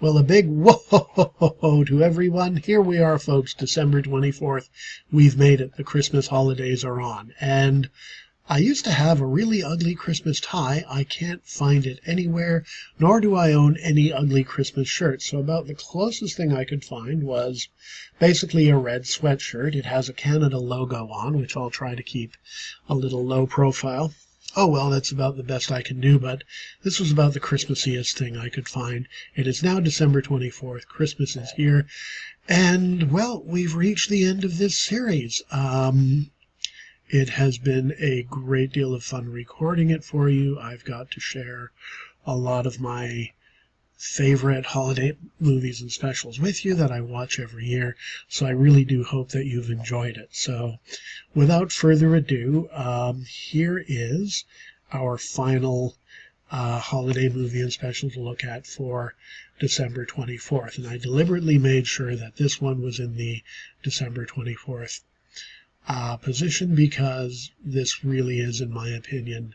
Well, a big whoa to everyone. Here we are, folks, December 24th. We've made it. The Christmas holidays are on. And I used to have a really ugly Christmas tie. I can't find it anywhere, nor do I own any ugly Christmas shirts. So about the closest thing I could find was basically a red sweatshirt. It has a Canada logo on, which I'll try to keep a little low profile. Oh well, that's about the best I can do, but this was about the Christmassiest thing I could find. It is now December 24th. Christmas is here, and well, we've reached the end of this series. It has been a great deal of fun recording it for you. I've got to share a lot of my favorite holiday movies and specials with you that I watch every year, so I really do hope that you've enjoyed it. So without further ado, here is our final holiday movie and special to look at for December 24th, and I deliberately made sure that this one was in the December 24th position because this really is, in my opinion,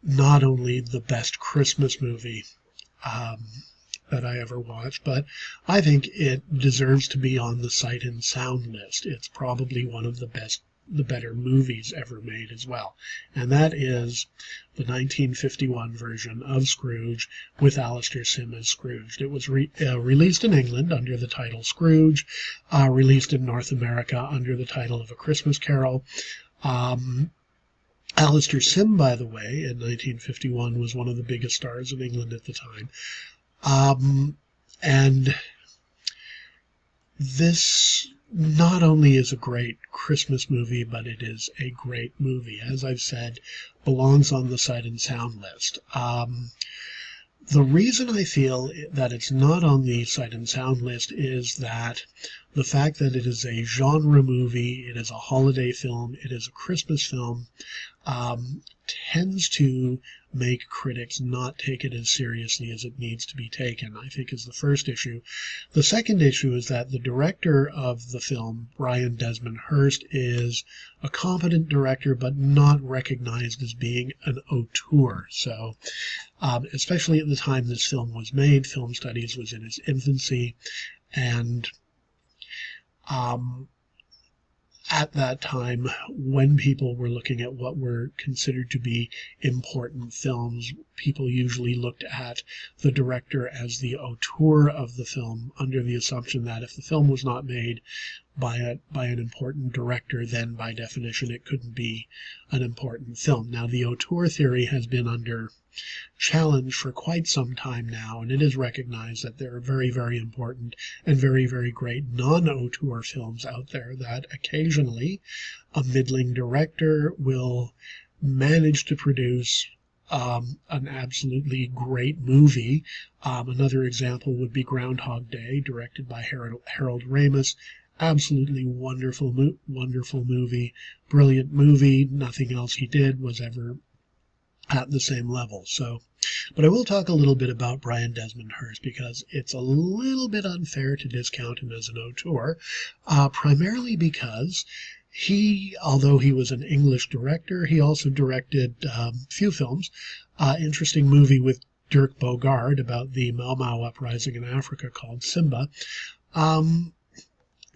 not only the best Christmas movie that I ever watched, but I think it deserves to be on the Sight and Sound list. It's probably one of the better movies ever made as well, and that is the 1951 version of Scrooge with Alastair Sim as Scrooge. It was released in England under the title Scrooge, released in North America under the title of A Christmas Carol. Alastair Sim, by the way, in 1951 was one of the biggest stars in England at the time. And this not only is a great Christmas movie, but it is a great movie. As I've said, belongs on the Sight and Sound list. The reason I feel that it's not on the Sight and Sound list is that the fact that it is a genre movie, it is a holiday film, it is a Christmas film, tends to make critics not take it as seriously as it needs to be taken, I think, is the first issue. The second issue is that the director of the film, Brian Desmond Hurst, is a competent director but not recognized as being an auteur. So especially at the time this film was made, film studies was in its infancy, and at that time, when people were looking at what were considered to be important films, people usually looked at the director as the auteur of the film, under the assumption that if the film was not made by an important director, then by definition it couldn't be an important film. Now, the auteur theory has been under challenge for quite some time now, and it is recognized that there are very, very important and very, very great non-auteur films out there that occasionally a middling director will manage to produce an absolutely great movie. Another example would be Groundhog Day, directed by Harold Ramis. Absolutely wonderful movie, brilliant movie. Nothing else he did was ever at the same level. So, but I will talk a little bit about Brian Desmond Hurst because it's a little bit unfair to discount him as an auteur, primarily because although he was an English director, he also directed a few films. Interesting movie with Dirk Bogarde about the Mau Mau uprising in Africa called Simba.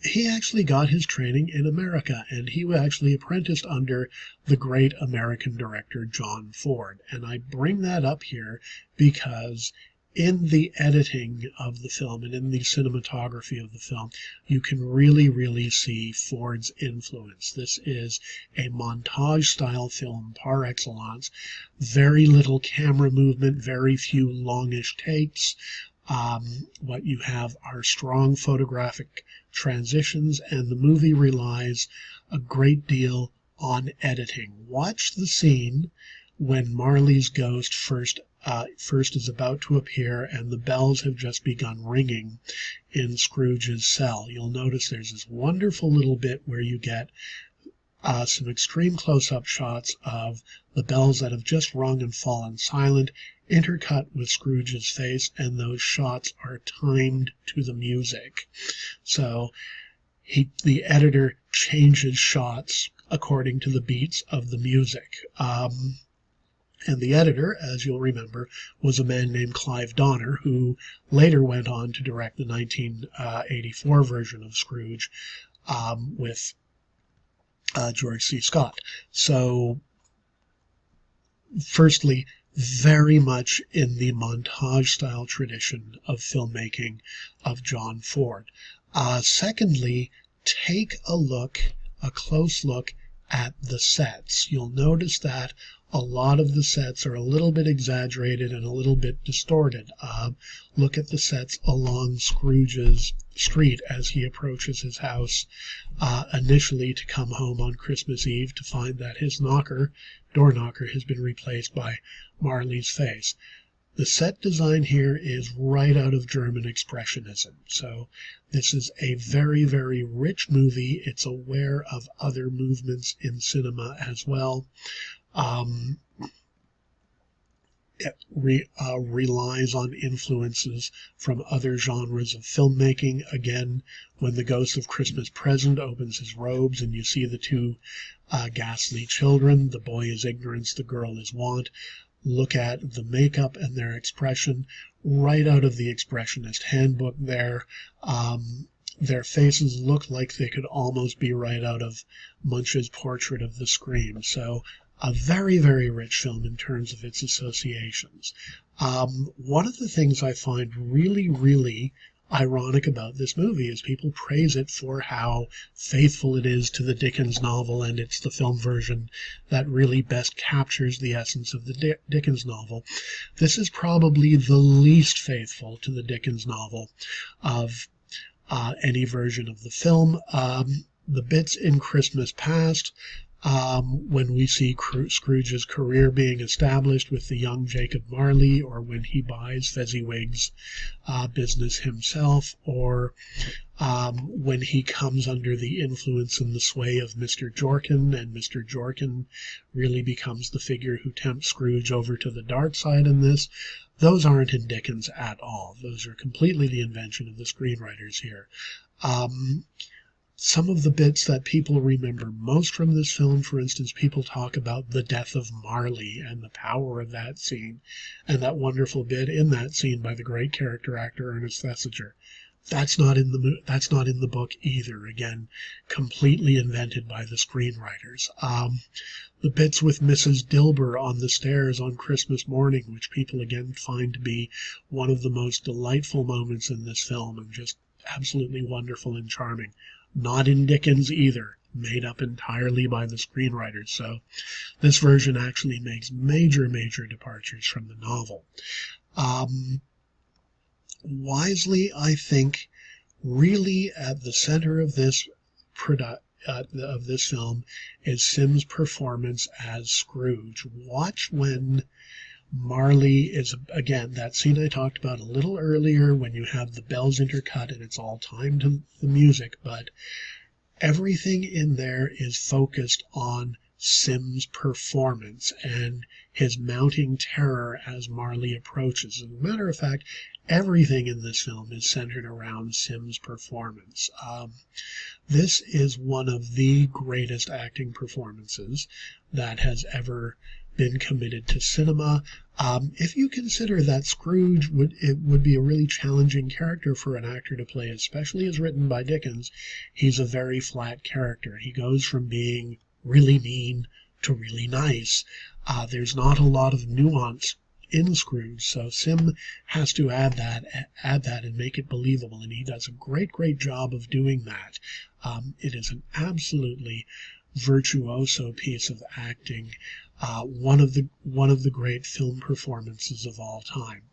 He actually got his training in America, and he actually apprenticed under the great American director John Ford. And I bring that up here because in the editing of the film and in the cinematography of the film, you can really, really see Ford's influence. This is a montage-style film par excellence. Very little camera movement, very few longish takes. What you have are strong photographic transitions, and the movie relies a great deal on editing. Watch the scene when Marley's ghost first is about to appear and the bells have just begun ringing in Scrooge's cell. You'll notice there's this wonderful little bit where you get some extreme close-up shots of the bells that have just rung and fallen silent, intercut with Scrooge's face, and those shots are timed to the music. So the editor changes shots according to the beats of the music. And the editor, as you'll remember, was a man named Clive Donner, who later went on to direct the 1984 version of Scrooge with George C. Scott. So, firstly, very much in the montage style tradition of filmmaking of John Ford. Secondly, take a close look at the sets. You'll notice that a lot of the sets are a little bit exaggerated and a little bit distorted. Look at the sets along Scrooge's street as he approaches his house initially to come home on Christmas Eve to find that his door knocker has been replaced by Marley's face. The set design here is right out of German Expressionism. So this is a very, very rich movie. It's aware of other movements in cinema as well. It relies on influences from other genres of filmmaking. Again, when the Ghost of Christmas Present opens his robes and you see the two ghastly children, the boy is ignorance, the girl is want. Look at the makeup and their expression right out of the Expressionist handbook there. Their faces look like they could almost be right out of Munch's Portrait of the Scream. So a very, very rich film in terms of its associations. One of the things I find really, really ironic about this movie is people praise it for how faithful it is to the Dickens novel, and it's the film version that really best captures the essence of the Dickens novel. This is probably the least faithful to the Dickens novel of any version of the film. The bits in Christmas Past, when we see Scrooge's career being established with the young Jacob Marley, or when he buys Fezziwig's business himself, or when he comes under the influence and the sway of Mr. Jorkin, and Mr. Jorkin really becomes the figure who tempts Scrooge over to the dark side in this. Those aren't in Dickens at all. Those are completely the invention of the screenwriters here. Some of the bits that people remember most from this film, for instance, people talk about the death of Marley and the power of that scene, and that wonderful bit in that scene by the great character actor Ernest Thesiger. That's not in the book either. Again, completely invented by the screenwriters. The bits with Mrs. Dilber on the stairs on Christmas morning, which people again find to be one of the most delightful moments in this film, and just absolutely wonderful and charming. Not in Dickens either, made up entirely by the screenwriters. So this version actually makes major, major departures from the novel. Wisely, I think, really at the center of this film is Sim's performance as Scrooge. Watch when Marley is, again, that scene I talked about a little earlier, when you have the bells intercut and it's all timed to the music, but everything in there is focused on Sim's performance and his mounting terror as Marley approaches. As a matter of fact, everything in this film is centered around Sim's performance. This is one of the greatest acting performances that has ever been committed to cinema. If you consider that Scrooge would be a really challenging character for an actor to play, especially as written by Dickens, he's a very flat character. He goes from being really mean to really nice. There's not a lot of nuance in Scrooge, so Sim has to add that and make it believable, and he does a great, great job of doing that. It is an absolutely virtuoso piece of acting. One of the great film performances of all time.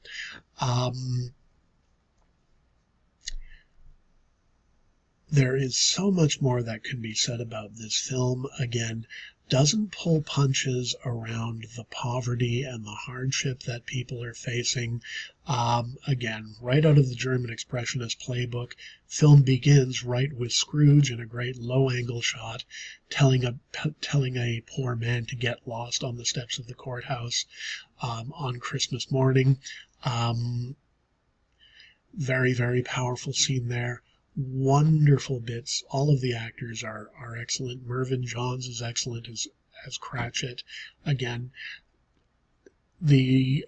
There is so much more that can be said about this film. Again, doesn't pull punches around the poverty and the hardship that people are facing. Again, right out of the German Expressionist playbook, film begins right with Scrooge in a great low-angle shot, telling a poor man to get lost on the steps of the courthouse on Christmas morning. Very, very powerful scene there. Wonderful bits. All of the actors are excellent. Mervyn Johns is excellent as Cratchit. Again, The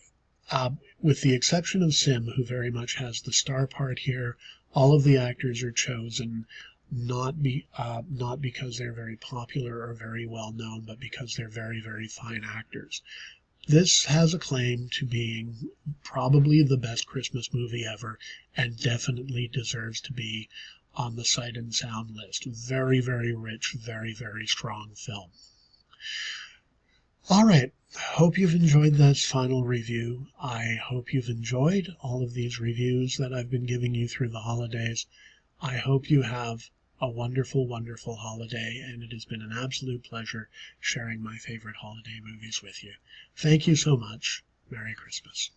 with the exception of Sim, who very much has the star part here, all of the actors are chosen not because they're very popular or very well known, but because they're very, very fine actors. This has a claim to being probably the best Christmas movie ever, and definitely deserves to be on the Sight and Sound list. Very, very rich, very, very strong film. All right. Hope you've enjoyed this final review. I hope you've enjoyed all of these reviews that I've been giving you through the holidays. I hope you have a wonderful, wonderful holiday, and it has been an absolute pleasure sharing my favorite holiday movies with you. Thank you so much. Merry Christmas.